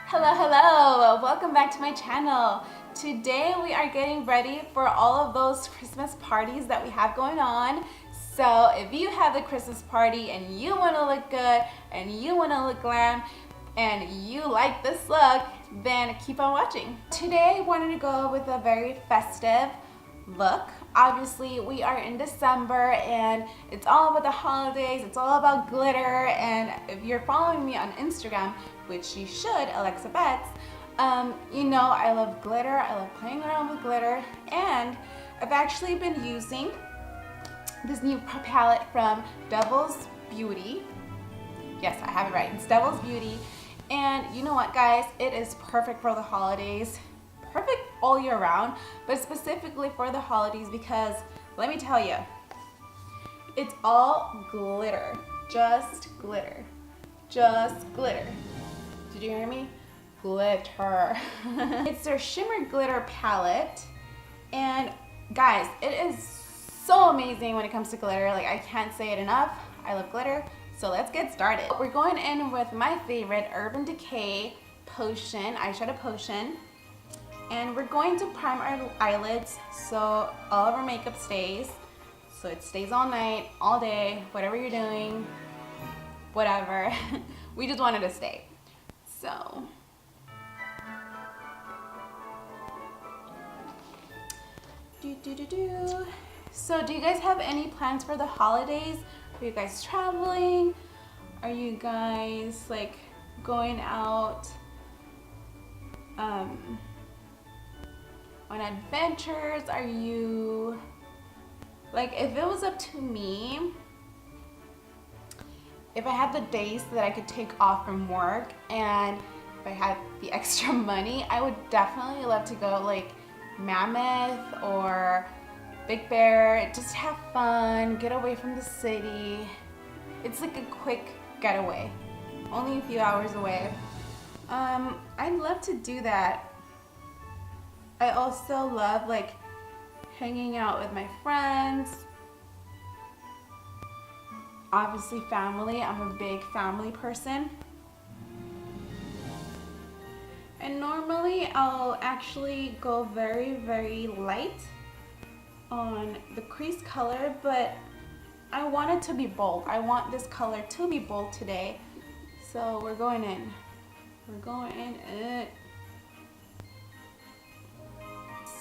Hello, hello! Welcome back to my channel. Today we are getting ready for all of those Christmas parties that we have going on. So if you have a Christmas party and you want to look good and you want to look glam and you like this look, then keep on watching. Today I wanted to go with a very festive look. Obviously we are in December and it's all about the holidays, it's all about glitter, and if you're following me on Instagram, which you should, Alexabets, you know I love glitter, I love playing around with glitter, and I've actually been using this new palette from Devil's Beauty. Yes, I have it right, it's Devil's Beauty, and you know what guys, it is perfect for the holidays. Perfect all year round, but specifically for the holidays because let me tell you, it's all glitter, just glitter, just glitter. Did you hear me? Glitter. It's their shimmer glitter palette, and guys, it is so amazing when it comes to glitter. Like, I can't say it enough. I love glitter. So let's get started. We're going in with my favorite Urban Decay potion, eyeshadow potion. And we're going to prime our eyelids so all of our makeup stays. So it stays all night, all day, whatever you're doing, whatever. We just want it to stay. So. So do you guys have any plans for the holidays? Are you guys traveling? Are you guys like going out? On adventures? Are you like, if it was up to me, if I had the days that I could take off from work and if I had the extra money, I would definitely love to go like Mammoth or Big Bear, just have fun, get away from the city. It's like a quick getaway, only a few hours away. I'd love to do that. I also love like hanging out with my friends. Obviously family, I'm a big family person. And normally I'll actually go very, very light on the crease color, but I want it to be bold. I want this color to be bold today. So we're going in. We're going in.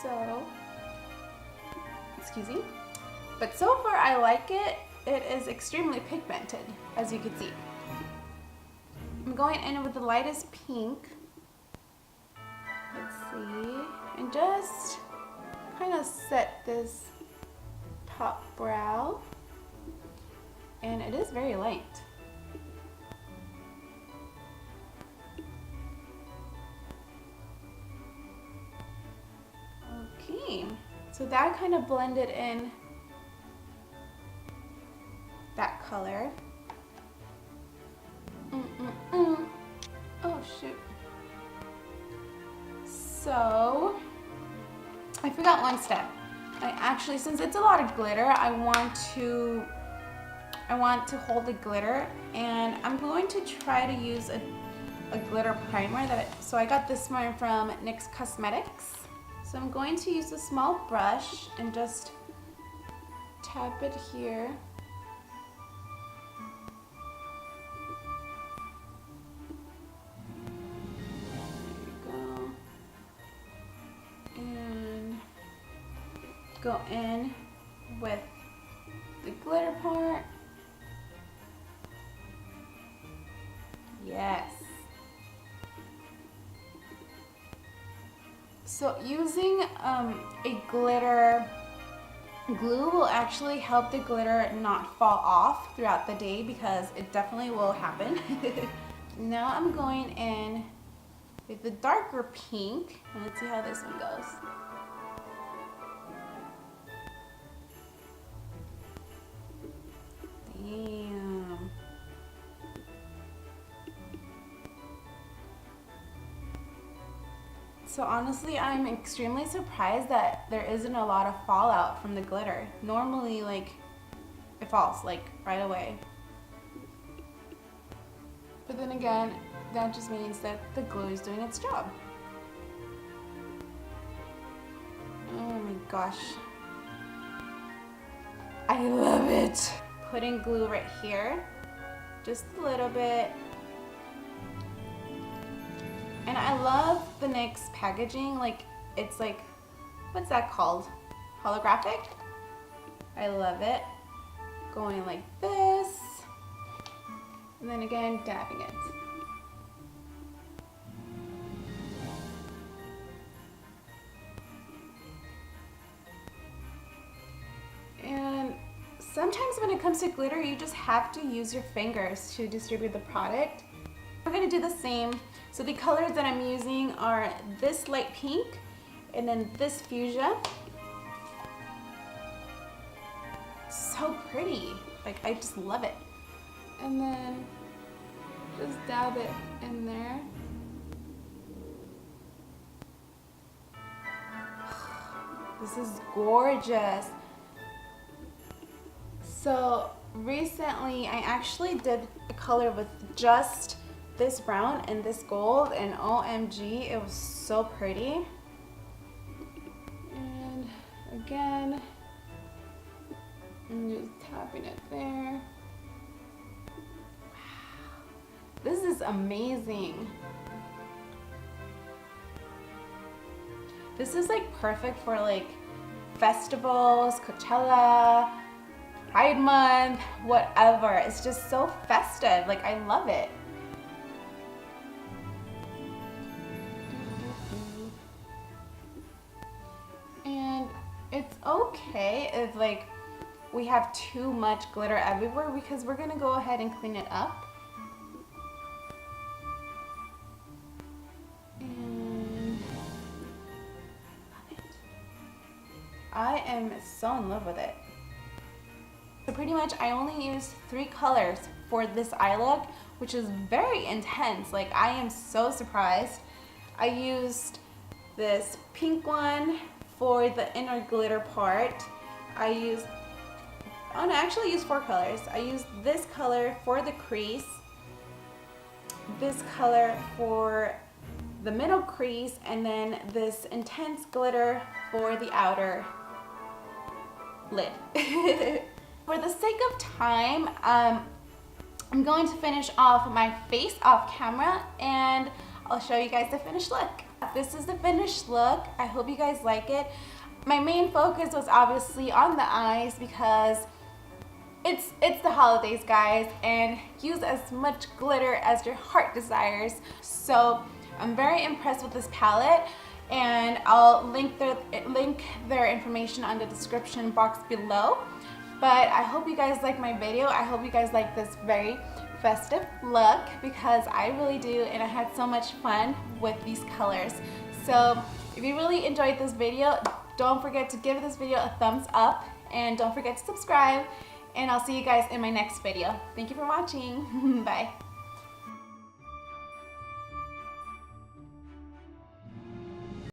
So, excuse me, but so far I like it. It is extremely pigmented, as you can see. I'm going in with the lightest pink. Let's see, and just kind of set this top brow, and it is very light. So that kind of blended in that color. Oh shoot. So I forgot one step. I actually, since it's a lot of glitter, I want to hold the glitter, and I'm going to try to use a glitter primer so I got this one from NYX Cosmetics. So I'm going to use a small brush and just tap it here. There you go. And go in with the glitter part. Yes. So using a glitter glue will actually help the glitter not fall off throughout the day, because it definitely will happen. Now I'm going in with the darker pink, and let's see how this one goes. Damn. So honestly, I'm extremely surprised that there isn't a lot of fallout from the glitter. Normally, like, it falls like right away. But then again, that just means that the glue is doing its job. Oh my gosh. I love it. Putting glue right here, just a little bit. And I love the NYX packaging. Like, it's like, what's that called? Holographic? I love it. Going like this. And then again, dabbing it. And sometimes when it comes to glitter, you just have to use your fingers to distribute the product. We're gonna do the same. So the colors that I'm using are this light pink and then this fuchsia. So pretty. Like, I just love it. And then just dab it in there. This is gorgeous. So recently I actually did a color with just this brown and this gold, and OMG, it was so pretty. And again, I'm just tapping it there. Wow, this is amazing. This is like perfect for like festivals, Coachella, Pride Month, whatever. It's just so festive. Like, I love it. And it's okay if like we have too much glitter everywhere, because we're gonna go ahead and clean it up. And love it. I am so in love with it. So pretty much I only used 3 colors for this eye look, which is very intense. Like, I am so surprised. I used this pink one for the inner glitter part. I actually used 4 colors. I used this color for the crease, this color for the middle crease, and then this intense glitter for the outer lid. For the sake of time, I'm going to finish off my face off camera, and I'll show you guys the finished look. This is the finished look. I hope you guys like it. My main focus was obviously on the eyes, because it's the holidays, guys, and use as much glitter as your heart desires. So I'm very impressed with this palette, and I'll link their information on the description box below. But I hope you guys like my video. I hope you guys like this very festive look, because I really do, and I had so much fun with these colors. So if you really enjoyed this video, don't forget to give this video a thumbs up, and don't forget to subscribe, and I'll see you guys in my next video. Thank you for watching. Bye.